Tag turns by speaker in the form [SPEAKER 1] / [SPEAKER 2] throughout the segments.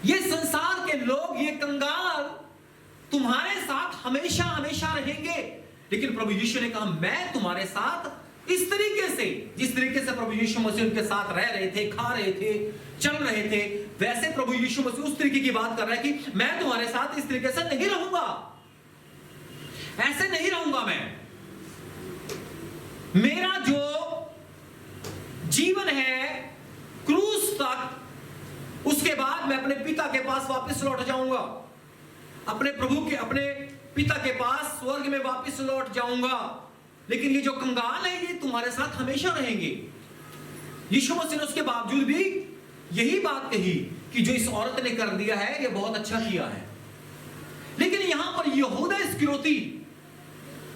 [SPEAKER 1] ये संसार के लोग, ये कंगाल तुम्हारे साथ हमेशा हमेशा रहेंगे, लेकिन प्रभु यीशु ने कहा मैं तुम्हारे साथ इस तरीके से, जिस तरीके से प्रभु यीशु मसीह उनके साथ रह रहे थे, खा रहे थे, चल रहे थे, वैसे प्रभु यीशु मसीह उस तरीके की बात कर रहा है कि मैं तुम्हारे साथ इस तरीके से नहीं रहूंगा, ऐसे नहीं रहूंगा। मेरा जो जीवन है क्रूस तक, उसके बाद मैं अपने पिता के पास वापस लौट जाऊंगा, अपने प्रभु के, अपने पिता के पास स्वर्ग में वापस लौट जाऊंगा, लेकिन ये जो कंगाल है ये तुम्हारे साथ हमेशा रहेंगे। यीशु मसीह ने उसके बावजूद भी यही बात कही कि जो इस औरत ने कर दिया है ये बहुत अच्छा किया है। लेकिन यहां पर यहूदा इस्करियोती,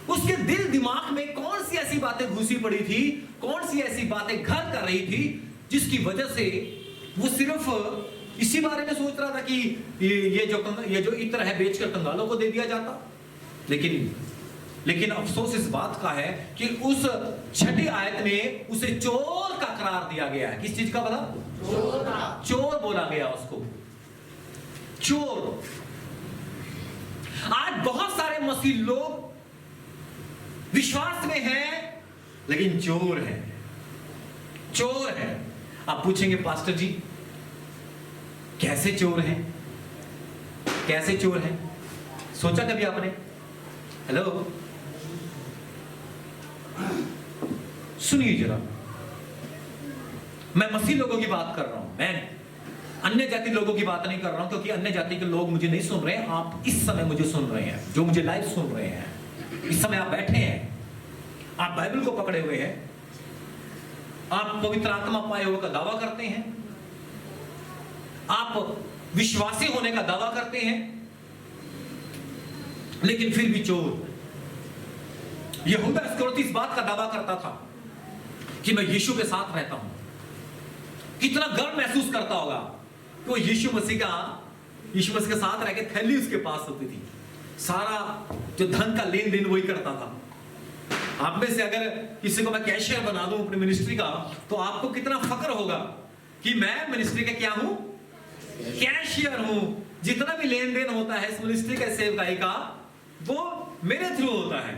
[SPEAKER 1] उसके दिल दिमाग में कौन सी ऐसी बातें घुसी पड़ी थी, कौन सी ऐसी बातें घर कर रही थी, जिसकी वजह से वो सिर्फ इसी बारे में सोच रहा था कि ये जो इत्र है बेचकर कंगालों को दे दिया जाता। लेकिन अफसोस इस बात का है कि उस छठी आयत में उसे चोर का करार दिया गया है। किस चीज का बोला? चोर बोला गया उसको, चोर। आज बहुत सारे मसीह लोग विश्वास में हैं लेकिन चोर हैं, चोर हैं। आप पूछेंगे पास्टर जी कैसे चोर हैं, कैसे चोर हैं? सोचा कभी आपने? हेलो, सुनिए जरा, मैं मसीह लोगों की बात कर रहा हूं, मैं अन्य जाति लोगों की बात नहीं कर रहा हूं, क्योंकि अन्य जाति के लोग मुझे नहीं सुन रहे हैं। आप इस समय मुझे सुन रहे हैं, जो मुझे लाइव सुन रहे हैं, इस समय आप बैठे हैं, आप बाइबल को पकड़े हुए हैं, आप पवित्र आत्मा पाए हुए का दावा करते हैं, आप विश्वासी होने का दावा करते हैं, लेकिन फिर भी चोर। यहूदा इस्करियोती इस बात का दावा करता था कि मैं यीशु के साथ रहता हूं। कितना गर्व महसूस करता होगा कि वो यीशु मसीह के साथ रह के थैली उसके पास होती थी, सारा जो धन का लेन देन वही करता था। आप में से अगर किसी को मैं कैशियर बना दूं अपनी मिनिस्ट्री का, तो आपको कितना फक्र होगा कि मैं मिनिस्ट्री का क्या हूं? कैशियर हूं। जितना भी लेन देन होता है इस मिनिस्ट्री के सेवकाई का, वो मेरे थ्रू होता है।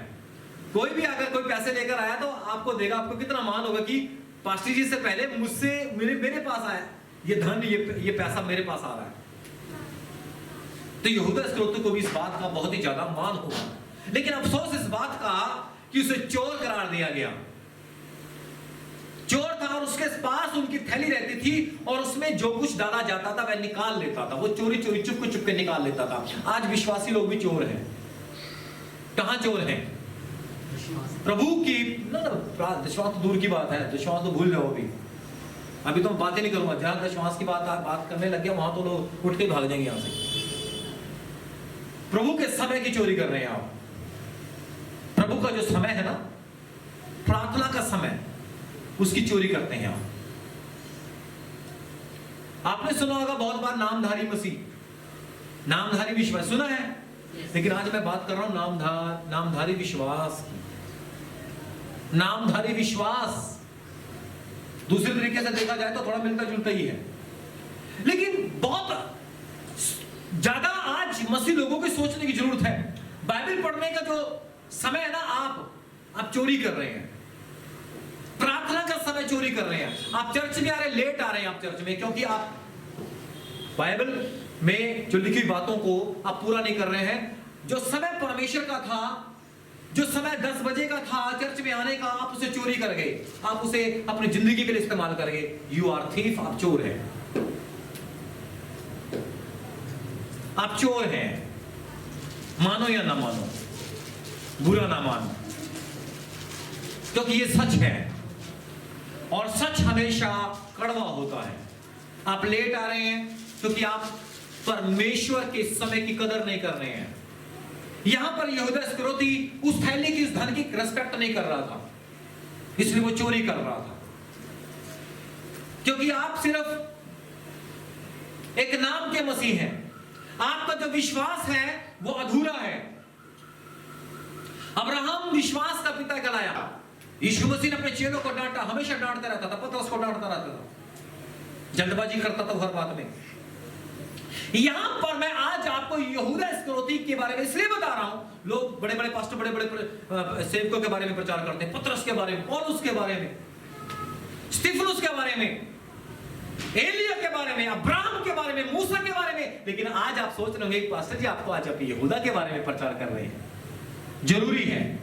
[SPEAKER 1] कोई भी अगर कोई पैसे लेकर आया तो आपको देगा, आपको कितना मान होगा कि पास्टर जी से पहले मुझसे मेरे पास आया ये धन, ये पैसा मेरे पास आ रहा है। तो यहूदा इस्करियोती को भी इस बात का बहुत ही ज्यादा मान होगा, लेकिन अफसोस इस बात का कि उसे चोर करार दिया गया। चोर था और उसके पास उनकी थैली रहती थी और उसमें जो कुछ डाला जाता था वह निकाल लेता था, वो चोरी चोरी चुपके चुपके निकाल लेता था। आज विश्वासी लोग भी चोर हैं। कहां चोर हैं? प्रभु की विश्वास तो दूर की बात है, विश्वास तो भूल जाओ। अभी तो मैं बातें नहीं करूंगा, जहां विश्वास की बात करने लग गया वहां तो लोग उठ के भाग जाएंगे यहां से। प्रभु के समय की चोरी कर रहे हैं आप। प्रभु का जो समय है ना, प्रार्थना का समय, उसकी चोरी करते हैं आप। आपने सुना होगा बहुत बार नामधारी मसीह, नामधारी विश्वास सुना है, लेकिन आज मैं बात कर रहा हूं नामधारी विश्वास की। नामधारी विश्वास दूसरे तरीके से देखा जाए तो थोड़ा मिलता जुलता ही है, लेकिन बहुत ज्यादा आज मसीह लोगों की सोचने की जरूरत है। बाइबल पढ़ने का जो समय है ना, आप चोरी कर रहे हैं। प्रार्थना का समय चोरी कर रहे हैं। आप चर्च में आ रहे, लेट आ रहे हैं आप चर्च में, क्योंकि आप बाइबल में जो लिखी बातों को आप पूरा नहीं कर रहे हैं। जो समय परमेश्वर का था, जो समय 10 बजे का था चर्च में आने का, आप उसे चोरी कर गए, आप उसे अपनी जिंदगी के लिए इस्तेमाल कर गए। यू आर थीफ, आप चोर हैं, आप चोर हैं। मानो या ना मानो, बुरा ना मानो, क्योंकि ये सच है और सच हमेशा कड़वा होता है। आप लेट आ रहे हैं क्योंकि आप परमेश्वर के समय की कदर नहीं कर रहे हैं। यहां पर यहूदा इस्करियोती उस थैली की, उस धन की रिस्पेक्ट नहीं कर रहा था, इसलिए वो चोरी कर रहा था। क्योंकि आप सिर्फ एक नाम के मसीह हैं, आपका जो विश्वास है वो अधूरा है। अब्राहम विश्वास का पिता कहलाया। यीशु मसीह ने अपने चेलों को डांटा, हमेशा डांटता रहता था, पतरस को डांटता रहता था, जल्दबाजी करता था हर बात में। यहां पर मैं आज आपको यहूदा इस्करियोती के बारे में इसलिए बता रहा हूं, लोग बड़े बड़े पास्टर बड़े बड़े सेवकों के बारे में प्रचार करते हैं, पतरस के बारे में, पौलुस के बारे में, स्तिफनुस के बारे में, एलिया के बारे में, अब्राहम के बारे में, मूसा के बारे में। लेकिन आज आप सोच रहे होंगे पास्टर जी आपको आज आप यहूदा के बारे में प्रचार कर रहे हैं। जरूरी है,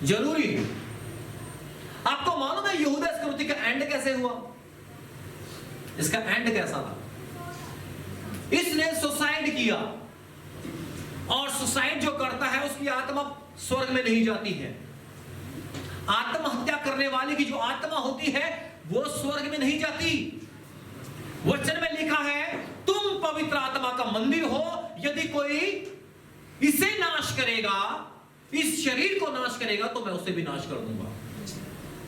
[SPEAKER 1] जरूरी है। आपको मालूम है यहूदा इस्करियोती का एंड कैसे हुआ? इसका एंड कैसा था? इसने सुसाइड किया, और सुसाइड जो करता है उसकी आत्मा स्वर्ग में नहीं जाती है। आत्महत्या करने वाले की जो आत्मा होती है वो स्वर्ग में नहीं जाती। वचन में लिखा है तुम पवित्र आत्मा का मंदिर हो, यदि कोई इसे नाश करेगा, इस शरीर को नाश करेगा, तो मैं उसे भी नाश कर दूंगा।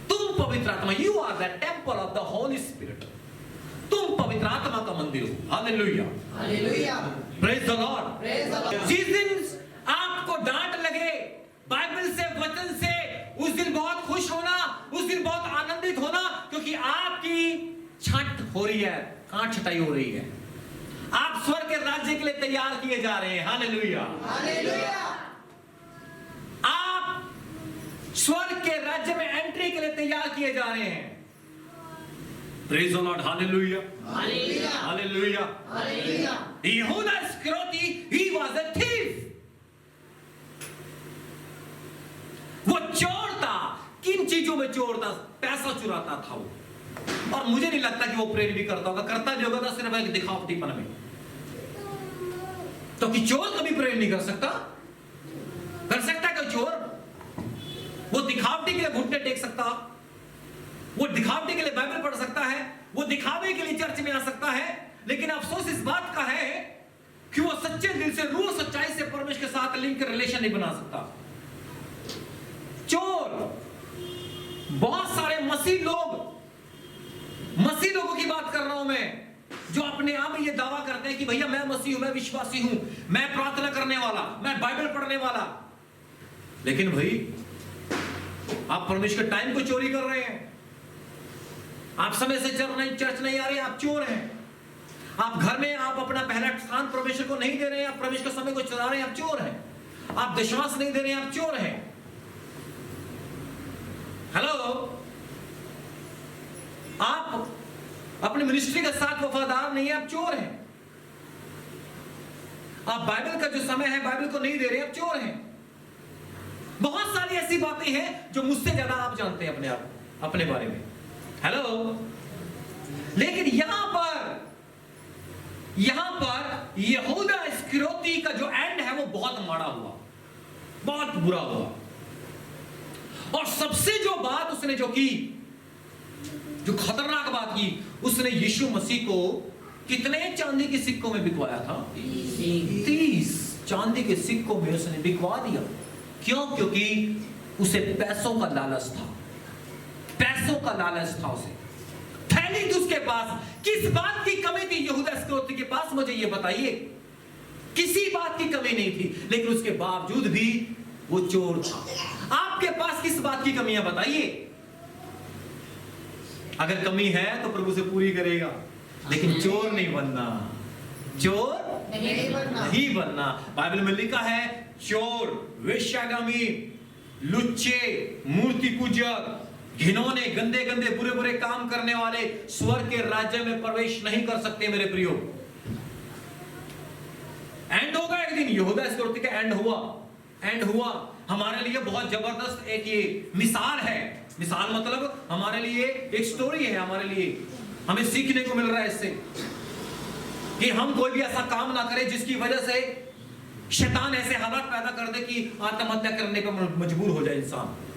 [SPEAKER 1] तुम पवित्र आत्मा, you are the temple of the Holy Spirit. तुम पवित्र आत्मा का मंदिर हो। Hallelujah,
[SPEAKER 2] hallelujah,
[SPEAKER 1] praise the Lord,
[SPEAKER 2] praise the Lord.
[SPEAKER 1] जिस दिन आपको डांट लगे बाइबल से, वचन से, उस दिन बहुत खुश होना, उस दिन बहुत आनंदित होना, क्योंकि आपकी छठ हो रही है, कांट छटाई हो रही है। आप स्वर्ग के राज्य के लिए तैयार किए जा रहे हैं। Hallelujah,
[SPEAKER 2] hallelujah.
[SPEAKER 1] आप स्वर्ग के राज्य में एंट्री के लिए तैयार किए जा रहे हैं। Praise the Lord, hallelujah,
[SPEAKER 2] hallelujah,
[SPEAKER 1] hallelujah,
[SPEAKER 2] hallelujah.
[SPEAKER 1] यहूदा इस्करियोती, he was a thief। वो चोर था। किन चीजों में चोर था? पैसा चुराता था वो। और मुझे नहीं लगता कि वो प्रेम भी करता होगा, करता भी होगा तो सिर्फ एक दिखावटीपन में। तो कि चोर कभी प्रेम नहीं कर सकता? कर सकता है कोई चोर? वो दिखावटी के लिए घुटने टेक सकता, वो दिखावटी के लिए बाइबल पढ़ सकता है, वो दिखावे के लिए चर्च में आ सकता है, लेकिन अफसोस इस बात का है कि वो सच्चे दिल से, रूह सच्चाई से परमेश्वर के साथ लिंक रिलेशन नहीं बना सकता। चोर, बहुत सारे मसीह लोगों की बात कर रहा हूं मैं, जो अपने आप में ये दावा करते हैं कि भैया मैं मसीह हूं, मैं विश्वासी हूं, मैं प्रार्थना करने वाला, मैं बाइबल पढ़ने वाला। लेकिन भाई आप परमेश्वर के टाइम को चोरी कर रहे हैं। आप समय से चर्च नहीं आ रहे, आप चोर हैं। आप घर में आप अपना पहला स्थान परमेश्वर को नहीं दे रहे हैं, आप परमेश्वर के समय को चुरा रहे हैं, आप चोर हैं। आप विश्वास नहीं दे रहे हैं, आप चोर हैं। हेलो, आप अपनी मिनिस्ट्री के साथ वफादार नहीं है, आप चोर हैं। आप बाइबल का जो समय है बाइबल को नहीं दे रहे, आप चोर हैं। बहुत सारी ऐसी बातें हैं जो मुझसे ज्यादा आप जानते हैं अपने बारे में। हेलो, लेकिन यहां पर यहूदा इस्करियोती का जो एंड है वो बहुत माड़ा हुआ, बहुत बुरा हुआ। और सबसे जो बात उसने जो की, जो खतरनाक बात की, उसने यीशु मसीह को कितने चांदी के सिक्कों में बिकवाया था? 30 चांदी के सिक्कों में उसने बिकवा दिया। क्यों? क्योंकि उसे पैसों का लालच था, पैसों का लालच था उसे। थैली थी उसके पास। किस बात की कमी थी यहूदा इस्करियोती के पास? मुझे ये बताइए। किसी बात की कमी नहीं थी, लेकिन उसके बावजूद भी वो चोर था। आपके पास किस बात की कमी है बताइए? अगर कमी है तो प्रभु से पूरी करेगा, लेकिन चोर नहीं बनना, चोर नहीं बनना। बाइबल में लिखा है चोर, वेश्यागामी, लुच्चे, मूर्ति पूजक, घिनौने, गंदे गंदे बुरे बुरे काम करने वाले स्वर्ग के राज्य में प्रवेश नहीं कर सकते। मेरे प्रियो, एंड होगा एक दिन। यहूदा इस्करियोती का एंड हुआ। हमारे लिए बहुत जबरदस्त एक ये मिसाल है। मिसाल मतलब हमारे लिए एक स्टोरी है, हमारे लिए हमें सीखने को मिल रहा है इससे कि हम कोई भी ऐसा काम ना करें जिसकी वजह से शैतान ऐसे हालात पैदा कर दे कि आत्महत्या करने पर मजबूर हो जाए इंसान।